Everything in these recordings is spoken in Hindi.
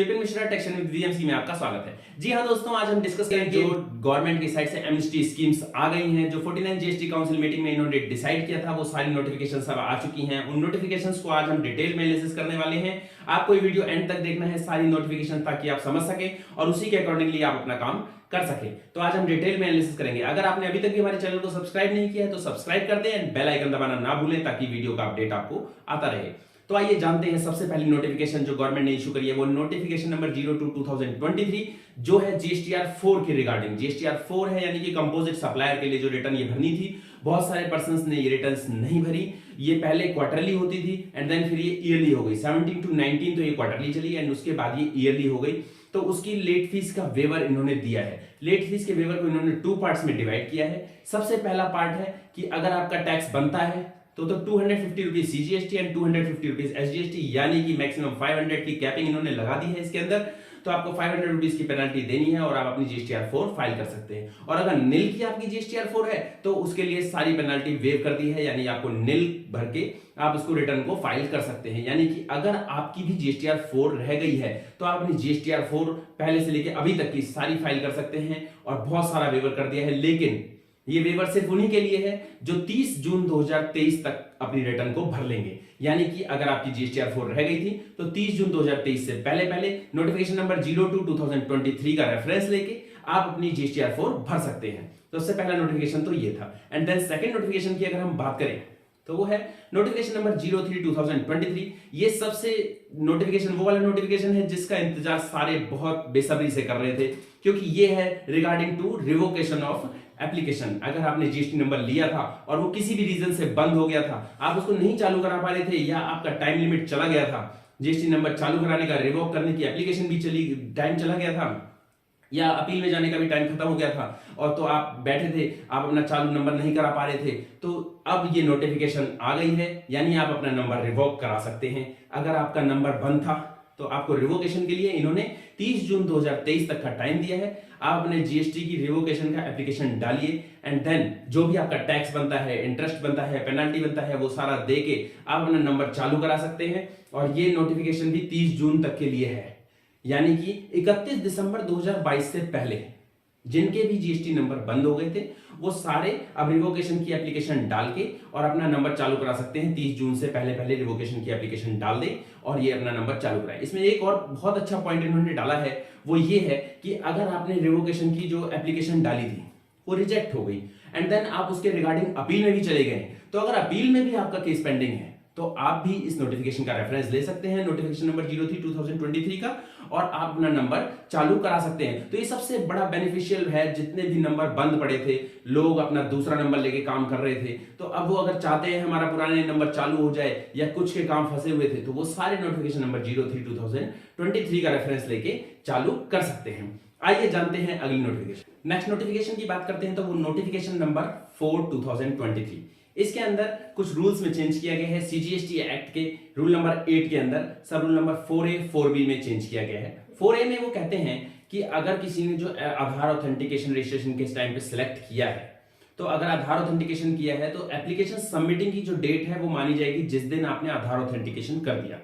विपिन मिश्रा टेक्शन विद वीएमसी में आपका स्वागत है। जी हाँ दोस्तों, आज हम डिस्कस करेंगे जो गवर्नमेंट की साइड से एमनेस्टी स्कीम्स आ गई हैं, जो 49 जीएसटी काउंसिल मीटिंग में इन्होंने डिसाइड किया था, वो सारी नोटिफिकेशंस अब आ चुकी हैं। उन नोटिफिकेशंस को आज हम डिटेल में एनालिसिस करने वाले हैं। आपको ये वीडियो एंड तक देखना है, सारी नोटिफिकेशन, ताकि आप समझ सके और उसी के अकॉर्डिंगली आप अपना काम कर सके। तो आज हम डिटेल में एनालिसिस करेंगे। अगर आपने अभी तक भी हमारे चैनल को सब्सक्राइब नहीं किया है तो सब्सक्राइब कर दें एंड बेल आइकन दबाना ना भूलें, ताकि वीडियो का अपडेट आपको आता रहे। तो आइए जानते हैं सबसे पहली नोटिफिकेशन जो गवर्नमेंट ने इशू करी है, वो नोटिफिकेशन नंबर 02/2023 जो है जीएसटीआर 4 के रिगार्डिंग। जीएसटीआर 4 है, यानी कि कंपोजिट सप्लायर के लिए जो रिटर्न ये भरनी थी। बहुत सारे पर्संस ने ये रिटर्न्स नहीं भरी। ये पहले क्वार्टरली होती थी एंड देन फिर ये ईयरली हो गई। 17 to 19 तो ये क्वार्टरली चली एंड उसके बाद ये ईयरली हो गई। तो उसकी लेट फीस का वेवर इन्होंने दिया है। लेट फीस के वेवर को इन्होंने 2 पार्ट्स में डिवाइड किया है। सबसे पहला पार्ट है कि अगर आपका टैक्स बनता है तो 250 rupees CGST and 250 rupees SGST, यानी कि मैक्सिमम 500 की कैपिंग इन्होंने लगा दी है इसके अंदर। तो आपको 500 रुपीज की पेनल्टी देनी है और आप अपनी जीएसटीआर 4 फाइल कर सकते हैं। और अगर निल की आपकी जीएसटीआर 4 है तो उसके लिए सारी पेनल्टी वेव कर दी है, यानी आपको निल भर के आप उसको रिटर्न को फाइल कर सकते हैं। यानी कि अगर आपकी भी जीएसटीआर 4 रह गई है तो आप अपनी जीएसटीआर 4 पहले से लेकर अभी तक की सारी फाइल कर सकते हैं। और बहुत सारा वेवर कर दिया है, लेकिन ये वेवर सिर्फ उन्हीं के लिए है जो 30 जून 2023 तक अपनी रिटर्न को भर लेंगे। यानी कि अगर आपकी जीएसटीआर 4 रह गई थी तो 30 जून 2023 से पहले नोटिफिकेशन नंबर 02/2023 का रेफरेंस लेके आप अपनी जीएसटीआर 4 भर सकते हैं। तो सबसे पहला नोटिफिकेशन तो ये था। एंड देन सेकंड नोटिफिकेशन की अगर हम बात करें तो वो है नोटिफिकेशन नंबर 03/2023। ये सबसे नोटिफिकेशन वो वाला नोटिफिकेशन है जिसका इंतजार सारे बहुत बेसब्री से कर रहे थे, क्योंकि ये है regarding to revocation of application. अगर आपने जीएसटी नंबर लिया था और वो किसी भी रीजन से बंद हो गया था, आप उसको नहीं चालू करा पा रहे थे, या आपका टाइम लिमिट चला गया था, जीएसटी नंबर चालू कराने का, रिवोक करने की एप्लीकेशन भी टाइम चला गया था, या अपील में जाने का भी टाइम खत्म हो गया था, और तो आप बैठे थे, आप अपना चालू नंबर नहीं करा पा रहे थे, तो अब ये नोटिफिकेशन आ गई है, यानी आप अपना नंबर रिवोक करा सकते हैं। अगर आपका नंबर बंद था तो आपको रिवोकेशन के लिए इन्होंने 30 जून 2023 तक का टाइम दिया है। आप अपने जीएसटी की रिवोकेशन का एप्लीकेशन डालिए एंड देन जो भी आपका टैक्स बनता है, इंटरेस्ट बनता है, पेनल्टी बनता है, वो सारा दे के आप अपना नंबर चालू करा सकते हैं। और ये नोटिफिकेशन भी 30 जून तक के लिए है, यानी कि 31 दिसंबर 2022 से पहले जिनके भी जीएसटी नंबर बंद हो गए थे वो सारे अब रिवोकेशन की एप्लीकेशन डाल के और अपना नंबर चालू करा सकते हैं। 30 जून से पहले रिवोकेशन की एप्लीकेशन डाल दें और ये अपना नंबर चालू कराए। इसमें एक और बहुत अच्छा पॉइंट इन्होंने डाला है, वो ये है कि अगर आपने रिवोकेशन की जो एप्लीकेशन डाली थी वो रिजेक्ट हो गई एंड देन आप उसके रिगार्डिंग अपील में भी चले गए, तो अगर अपील में भी आपका केस पेंडिंग है तो आप भी इस नोटिफिकेशन का रेफरेंस ले सकते हैं, नोटिफिकेशन नंबर 03/2023 का, और आप अपना नंबर चालू करा सकते हैं। तो ये सबसे बड़ा बेनिफिशियल है। जितने भी नंबर बंद पड़े थे, लोग अपना दूसरा नंबर लेके काम कर रहे थे, तो अब वो अगर चाहते हैं हमारा पुराने नंबर चालू हो जाए या कुछ के काम फंसे हुए थे, तो वो सारे नोटिफिकेशन नंबर 03/2023 का रेफरेंस लेके चालू कर सकते हैं। आइए जानते हैं अगली नोटिफिकेशन। नेक्स्ट नोटिफिकेशन की बात करते हैं तो वो नोटिफिकेशन नंबर 4/2023। इसके अंदर कुछ रूल्स में चेंज किया गया है। सीजीएसटी एक्ट के रूल नंबर 8 के अंदर सब रूल नंबर 4A 4B में चेंज किया गया है। 4A में वो कहते हैं कि अगर किसी ने जो आधार ऑथेंटिकेशन रजिस्ट्रेशन के टाइम पे सिलेक्ट किया है, तो अगर आधार ऑथेंटिकेशन किया है तो एप्लीकेशन सबमिटिंग की जो डेट है वो मानी जाएगी जिस दिन आपने आधार ऑथेंटिकेशन कर दिया।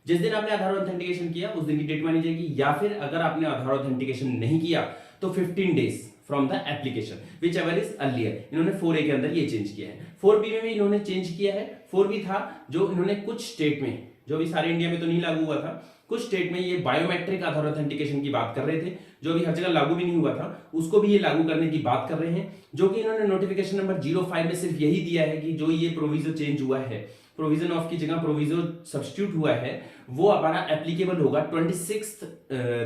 जिस दिन आपने आधार ऑथेंटिकेशन किया उस दिन की डेट मानी जाएगी, या फिर अगर आपने आधार ऑथेंटिकेशन नहीं किया तो 15 days from the application which ever is earlier. इन्होंने 4A के अंदर ये चेंज किया है। 4B में भी इन्होंने चेंज किया है। 4B था जो इन्होंने कुछ स्टेट में, जो भी सारे इंडिया में तो नहीं लागू हुआ था, कुछ स्टेट में ये बायोमेट्रिक आधार ऑथेंटिकेशन की बात कर रहे थे, जो भी हर जगह लागू भी नहीं हुआ था, उसको भी ये लागू करने की बात कर रहे हैं। जो कि इन्होंने नोटिफिकेशन नंबर 05 में सिर्फ यही दिया है कि जो ये प्रोविजन चेंज हुआ है, प्रोविजन ऑफ की जगह प्रोविजन सब्स्टिट्यूट हुआ है, वो हमारा एप्लीकेबल होगा 26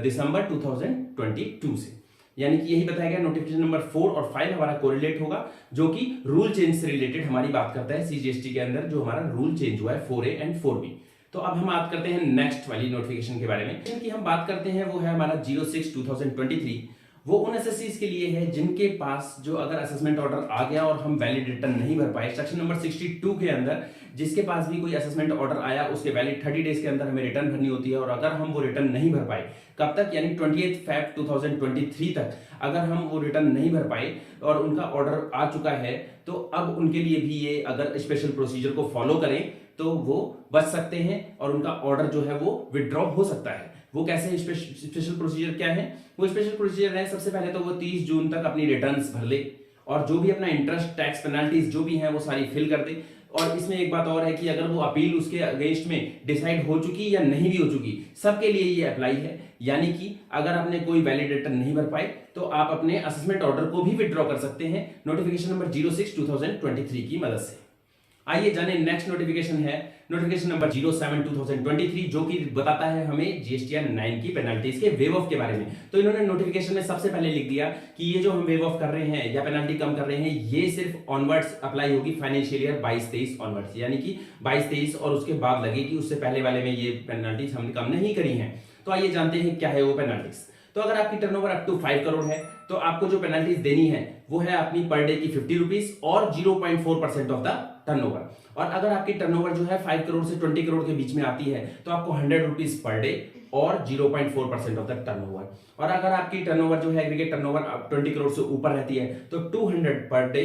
दिसंबर 2022 से। यानी कि यही बताया गया नोटिफिकेशन नंबर 4 और 5 हमारा कोरिलेट होगा, जो कि रूल चेंज से रिलेटेड हमारी बात करता है। सीजीएसटी के अंदर जो हमारा रूल चेंज हुआ है 4A एंड 4B। तो अब हम बात करते हैं नेक्स्ट वाली नोटिफिकेशन के बारे में। की हम बात करते हैं वो है हमारा 06/2023। वो उन एसएससीज के लिए है जिनके पास जो अगर असेसमेंट ऑर्डर आ गया और हम वैलिड रिटर्न नहीं भर पाए, सेक्शन नंबर 62 के अंदर जिसके पास भी कोई असेसमेंट ऑर्डर आया उसके वैलिड 30 डेज के अंदर हमें रिटर्न भरनी होती है। और अगर हम वो रिटर्न नहीं भर पाए, कब तक, यानी 28 Feb 2023 तक अगर हम वो रिटर्न नहीं भर पाए और उनका ऑर्डर आ चुका है, तो अब उनके लिए भी ये अगर स्पेशल प्रोसीजर को फॉलो करें तो वो बच सकते हैं और उनका ऑर्डर जो है वो विड्रॉ हो सकता है। वो कैसे स्पेशल प्रोसीजर क्या है? वो स्पेशल प्रोसीजर है, सबसे पहले तो वो 30 जून तक अपनी रिटर्न्स भर ले और जो भी अपना इंटरेस्ट, टैक्स, पेनाल्टीज जो भी हैं वो सारी फिल कर दे। और इसमें एक बात और है कि अगर वो अपील उसके अगेंस्ट में डिसाइड हो चुकी या नहीं भी हो चुकी, सबके लिए ये अप्लाई है। यानी कि अगर आपने कोई वैलिड रिटर्न नहीं भर पाए तो आप अपने असेसमेंट ऑर्डर को भी विड्रॉ कर सकते हैं नोटिफिकेशन नंबर 06/2023 की मदद से। आइए जाने नेक्स्ट नोटिफिकेशन है नोटिफिकेशन नंबर 07/2023 जो कि बताता है हमें जीएसटीआर 9 की पेनल्टीज के वेव ऑफ के बारे में। तो इन्होंने नोटिफिकेशन में सबसे पहले लिख दिया कि ये जो हम वेव ऑफ कर रहे हैं या पेनल्टी कम कर रहे हैं, ये सिर्फ ऑनवर्ड्स अप्लाई होगी फाइनेंशियल ईयर 22-23 ऑनवर्ड्स, यानी कि 22-23 और उसके बाद लगेगी, उससे पहले वाले में ये पेनल्टीज हमने कम नहीं करी हैं। तो आइए जानते हैं क्या है वो पेनल्टीज। तो अगर आपकी टर्नओवर अप टू 5 करोड़ है तो आपको जो पेनल्टीज देनी है वो है अपनी पर डे की 50 रुपीज और 0.4% ऑफ द टर्नओवर। और अगर आपकी टर्नओवर जो है 5 करोड़ से 20 करोड़ के बीच में आती है तो आपको 100 रुपीज पर डे और 0.4% ऑफ द टर्नओवर। और अगर आपकी टर्नओवर जो है एग्रीगेट टर्नओवर 20 करोड़ से ऊपर रहती है तो 200 पर डे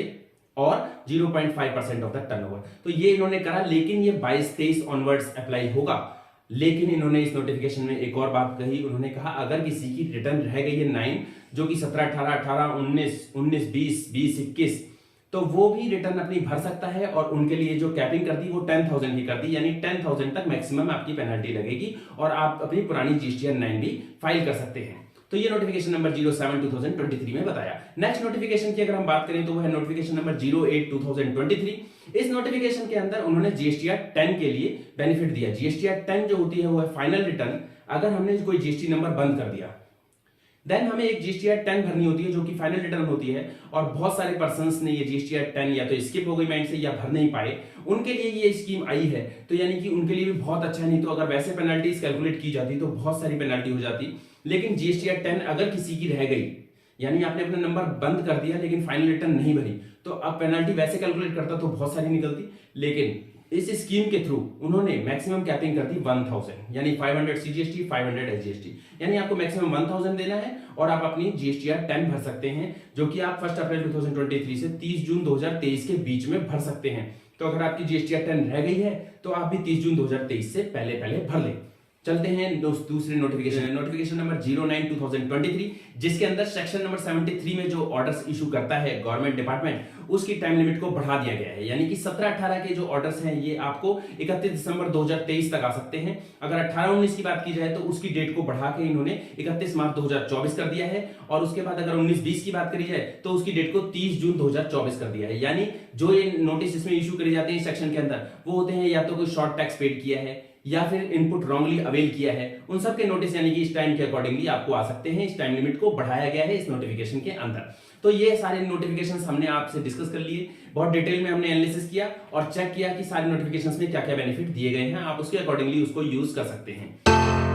और 0.5% ऑफ द टर्नओवर। तो ये इन्होंने करा, लेकिन ये 22-23 ऑनवर्ड्स अप्लाई होगा। लेकिन इन्होंने इस नोटिफिकेशन में एक और बात कही, उन्होंने कहा अगर किसी की रिटर्न रह गई है 9 जो कि 17, 18, 18, 19, 20, 21, तो वो भी रिटर्न अपनी भर सकता है और उनके लिए जो कैपिंग कर दी वो 10,000 की कर दी, यानी 10,000 तक मैक्सिमम आपकी पेनल्टी लगेगी और आप अपनी पुरानी जीएसटीआर 9 भी फाइल कर सकते हैं। तो ये नोटिफिकेशन नंबर 07/2023 में बताया। नेक्स्ट नोटिफिकेशन की अगर हम बात करें तो वो है नोटिफिकेशन नंबर 08/2023। इस नोटिफिकेशन के अंदर उन्होंने जीएसटीआर 10 के लिए बेनिफिट दिया। जीएसटीआर 10 जो होती है वो है फाइनल रिटर्न। अगर हमने कोई जीएसटी नंबर बंद कर दिया देन हमें एक जीएसटीआर 10 भरनी होती है जो कि फाइनल रिटर्न होती है। और बहुत सारे पर्संस ने ये जीएसटीआर 10 या तो स्किप हो गई माइंड से या भर नहीं पाए, उनके लिए ये स्कीम आई है। तो यानी कि उनके लिए भी बहुत अच्छा है। नहीं तो अगर वैसे पेनल्टीज कैलकुलेट की जाती तो बहुत सारी पेनल्टी हो जाती। लेकिन जीएसटीआर 10 अगर किसी की रह गई, यानी आपने अपना नंबर बंद कर दिया लेकिन फाइनल रिटर्न नहीं भरी, तो अब पेनल्टी वैसे कैलकुलेट करता तो बहुत सारी निकलती। लेकिन इस स्कीम के थ्रू उन्होंने मैक्सिमम कैपिंग कर दी 1000, यानी 500 सीजीएसटी, 500 एसजीएसटी, यानी आपको मैक्सिमम 1000 देना है और आप अपनी जीएसटीआर 10 भर सकते हैं, जो कि आप 1 अप्रैल 2023 से 30 जून 2023 के बीच में भर सकते हैं। तो अगर आपकी जीएसटीआर 10 रह गई है तो आप भी 30 जून 2023 से पहले भर लें। चलते हैं दूसरे नोटिफिकेशन नंबर 09/2023, जिसके अंदर सेक्शन नंबर 73 में जो ऑर्डर्स इशू करता है गवर्नमेंट डिपार्टमेंट, उसकी टाइम लिमिट को बढ़ा दिया गया है। यानी कि 17-18 के जो ऑर्डर्स हैं ये आपको 31 दिसंबर 2023 तक आ सकते हैं। अगर 18-19 की बात की जाए तो उसकी डेट को बढ़ा के इन्होंने 31 मार्च 2024 कर दिया है। और उसके बाद अगर 19-20 की बात करी जाए तो उसकी डेट को 30 जून 2024 कर दिया है। यानी जो ये नोटिस इसमें इशू करे जाते हैं सेक्शन के अंदर, वो होते हैं या तो कोई शॉर्ट टैक्स पेड किया है या फिर इनपुट रॉन्गली अवेल किया है, उन सब के नोटिस यानी कि इस टाइम के अकॉर्डिंगली आपको आ सकते हैं। इस टाइम लिमिट को बढ़ाया गया है इस नोटिफिकेशन के अंदर। तो ये सारे नोटिफिकेशंस हमने आपसे डिस्कस कर लिए, बहुत डिटेल में हमने एनालिसिस किया और चेक किया कि सारे नोटिफिकेशंस में क्या क्या बेनिफिट दिए गए हैं। आप उसके अकॉर्डिंगली उसको यूज कर सकते हैं।